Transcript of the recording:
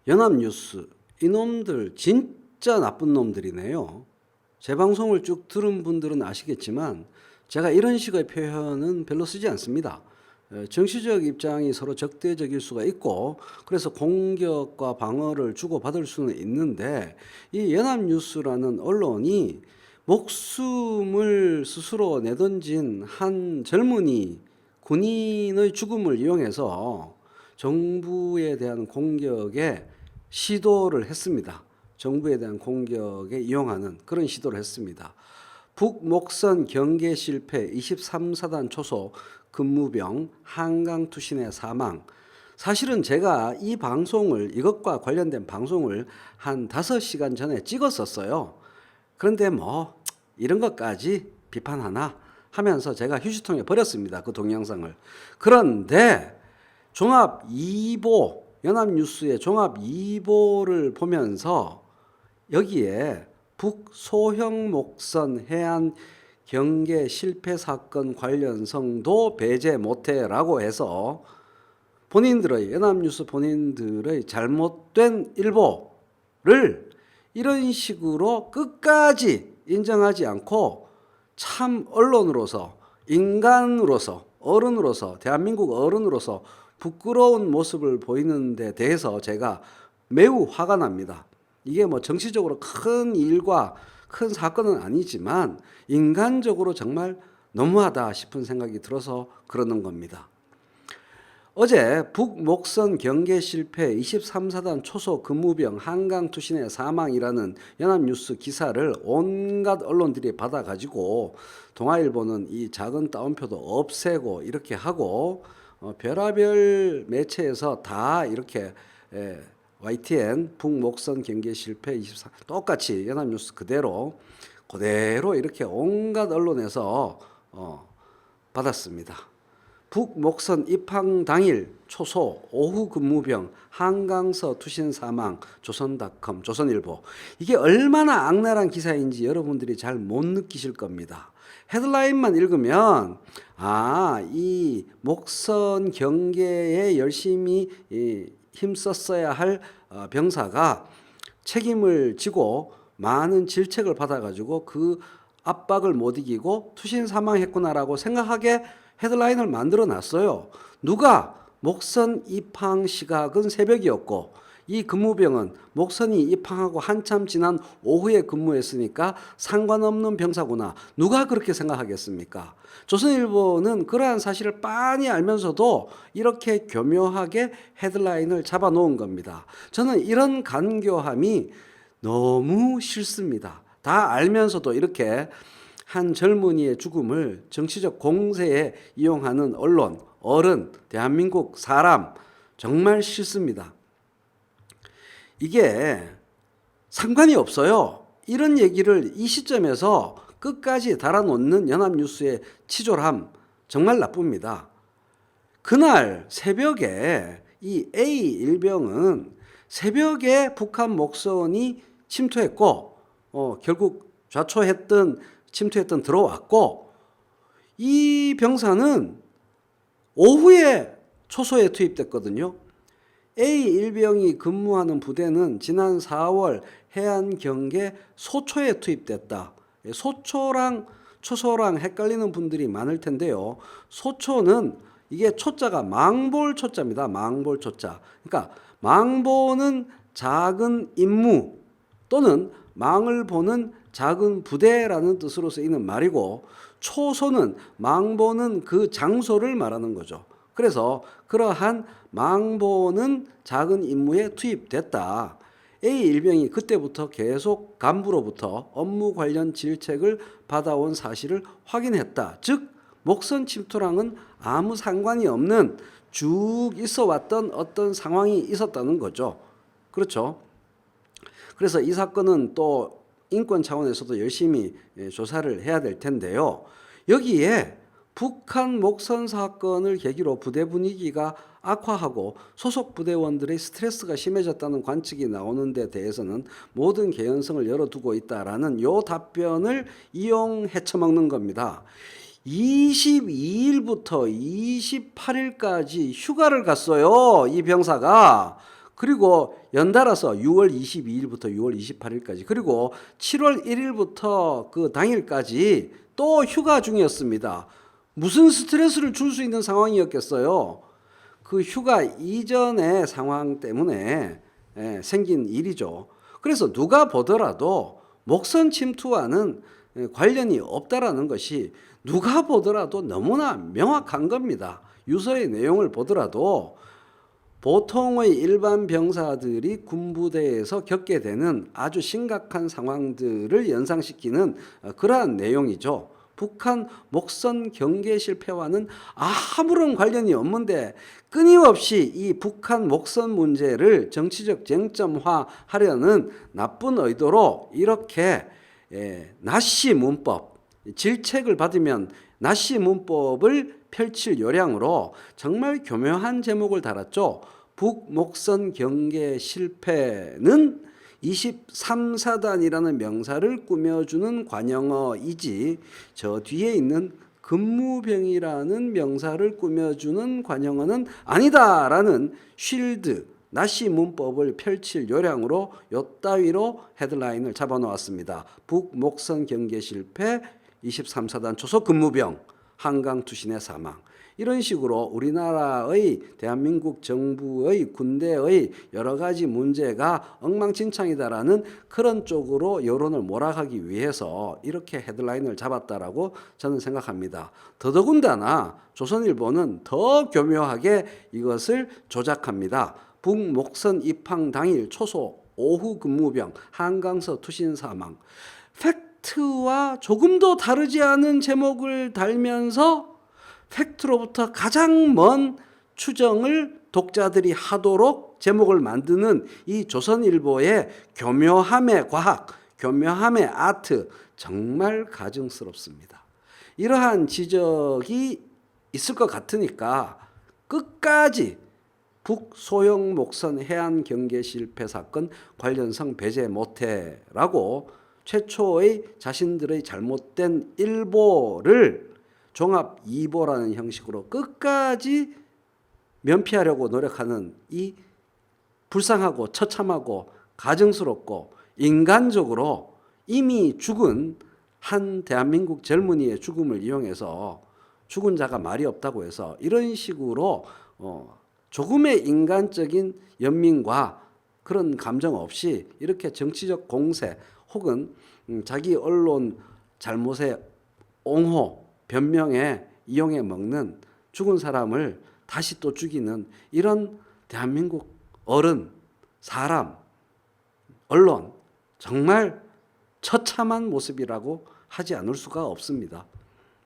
연합뉴스 이놈들 진짜 나쁜 놈들이네요. 제 방송을 쭉 들은 분들은 아시겠지만 제가 이런 식의 표현은 별로 쓰지 않습니다. 정치적 입장이 서로 적대적일 수가 있고 그래서 공격과 방어를 주고받을 수는 있는데 이 연합뉴스라는 언론이 목숨을 스스로 내던진 한 젊은이 군인의 죽음을 이용해서 정부에 대한 공격에 시도를 했습니다. 정부에 대한 공격에 이용하는 그런 시도를 했습니다. 북목선 경계 실패 23사단 초소 근무병 한강 투신의 사망. 사실은 제가 이 방송을 이것과 관련된 방송을 한 5시간 전에 찍었었어요. 그런데 뭐 이런 것까지 비판하나 하면서 제가 휴지통에 버렸습니다. 그 동영상을. 그런데 종합 2보 연합뉴스의 종합 2보를 보면서 여기에 북소형 목선 해안 경계 실패 사건 관련성도 배제 못해라고 해서 본인들의 연합뉴스 본인들의 잘못된 일보를 이런 식으로 끝까지 인정하지 않고 참 언론으로서 인간으로서 어른으로서 대한민국 어른으로서 부끄러운 모습을 보이는 데 대해서 제가 매우 화가 납니다. 이게 뭐 정치적으로 큰 일과 큰 사건은 아니지만 인간적으로 정말 너무하다 싶은 생각이 들어서 그러는 겁니다. 어제 북목선 경계 실패 23사단 초소 근무병 한강 투신의 사망이라는 연합뉴스 기사를 온갖 언론들이 받아가지고 동아일보는 이 작은 따옴표도 없애고 이렇게 하고 별하별 매체에서 다 이렇게 YTN 북목선 경계 실패 24 똑같이 연합뉴스 그대로 이렇게 온갖 언론에서 받았습니다. 북목선 입항 당일 초소 오후 근무병 한강서 투신 사망 조선닷컴 조선일보. 이게 얼마나 악랄한 기사인지 여러분들이 잘 못 느끼실 겁니다. 헤드라인만 읽으면 이 목선 경계에 열심히 힘썼어야 할 병사가 책임을 지고 많은 질책을 받아가지고 그 압박을 못 이기고 투신 사망했구나라고 생각하게 헤드라인을 만들어 놨어요. 누가? 목선 입항 시각은 새벽이었고 이 근무병은 목선이 입항하고 한참 지난 오후에 근무했으니까 상관없는 병사구나. 누가 그렇게 생각하겠습니까? 조선일보는 그러한 사실을 빤히 알면서도 이렇게 교묘하게 헤드라인을 잡아놓은 겁니다. 저는 이런 간교함이 너무 싫습니다. 다 알면서도 이렇게 한 젊은이의 죽음을 정치적 공세에 이용하는 언론, 어른, 대한민국 사람 정말 싫습니다. 이게 상관이 없어요. 이런 얘기를 이 시점에서 끝까지 달아놓는 연합뉴스의 치졸함 정말 나쁩니다. 그날 새벽에 이 A 일병은 새벽에 북한 목선이 침투했고 결국 침투했던 들어왔고 이 병사는 오후에 초소에 투입됐거든요. A 일병이 근무하는 부대는 지난 4월 해안 경계 소초에 투입됐다. 소초랑 초소랑 헷갈리는 분들이 많을 텐데요. 소초는 이게 초자가 망볼 초자입니다. 망볼 초자. 그러니까 망보는 작은 임무 또는 망을 보는 작은 부대라는 뜻으로 쓰이는 말이고 초소는 망보는 그 장소를 말하는 거죠. 그래서 그러한 망보는 작은 임무에 투입됐다. A 일병이 그때부터 계속 간부로부터 업무 관련 질책을 받아온 사실을 확인했다. 즉 목선 침투랑은 아무 상관이 없는 쭉 있어 왔던 어떤 상황이 있었다는 거죠. 그렇죠? 그래서 이 사건은 또 인권 차원에서도 열심히 조사를 해야 될 텐데요. 여기에 북한 목선 사건을 계기로 부대 분위기가 악화하고 소속 부대원들의 스트레스가 심해졌다는 관측이 나오는 데 대해서는 모든 개연성을 열어두고 있다라는 요 답변을 이용해 처먹는 겁니다. 22일부터 28일까지 휴가를 갔어요. 이 병사가. 그리고 연달아서 6월 22일부터 6월 28일까지 그리고 7월 1일부터 그 당일까지 또 휴가 중이었습니다. 무슨 스트레스를 줄 수 있는 상황이었겠어요? 그 휴가 이전의 상황 때문에 생긴 일이죠. 그래서 누가 보더라도 목선 침투와는 관련이 없다라는 것이 누가 보더라도 너무나 명확한 겁니다. 유서의 내용을 보더라도 보통의 일반 병사들이 군부대에서 겪게 되는 아주 심각한 상황들을 연상시키는 그러한 내용이죠. 북한 목선 경계 실패와는 아무런 관련이 없는데 끊임없이 이 북한 목선 문제를 정치적 쟁점화하려는 나쁜 의도로 이렇게 나시 문법, 질책을 받으면 나시 문법을 펼칠 요량으로 정말 교묘한 제목을 달았죠. 북목선 경계 실패는 23사단이라는 명사를 꾸며주는 관용어이지 저 뒤에 있는 근무병이라는 명사를 꾸며주는 관용어는 아니다라는 쉴드, 나시 문법을 펼칠 요량으로 요따위로 헤드라인을 잡아놓았습니다. 북목선 경계 실패, 23사단 초소 근무병, 한강 투신의 사망. 이런 식으로 우리나라의 대한민국 정부의 군대의 여러 가지 문제가 엉망진창이다라는 그런 쪽으로 여론을 몰아가기 위해서 이렇게 헤드라인을 잡았다라고 저는 생각합니다. 더더군다나 조선일보는 더 교묘하게 이것을 조작합니다. 북목선 입항 당일 초소 오후 근무병 한강서 투신 사망. 팩트와 조금도 다르지 않은 제목을 달면서 팩트로부터 가장 먼 추정을 독자들이 하도록 제목을 만드는 이 조선일보의 교묘함의 과학, 교묘함의 아트 정말 가증스럽습니다. 이러한 지적이 있을 것 같으니까 끝까지 북소형 목선 해안 경계 실패 사건 관련성 배제 못해라고 최초의 자신들의 잘못된 일보를 종합 2보라는 형식으로 끝까지 면피하려고 노력하는 이 불쌍하고 처참하고 가증스럽고 인간적으로 이미 죽은 한 대한민국 젊은이의 죽음을 이용해서 죽은 자가 말이 없다고 해서 이런 식으로 조금의 인간적인 연민과 그런 감정 없이 이렇게 정치적 공세 혹은 자기 언론 잘못에 옹호, 변명에 이용해 먹는 죽은 사람을 다시 또 죽이는 이런 대한민국 어른, 사람, 언론 정말 처참한 모습이라고 하지 않을 수가 없습니다.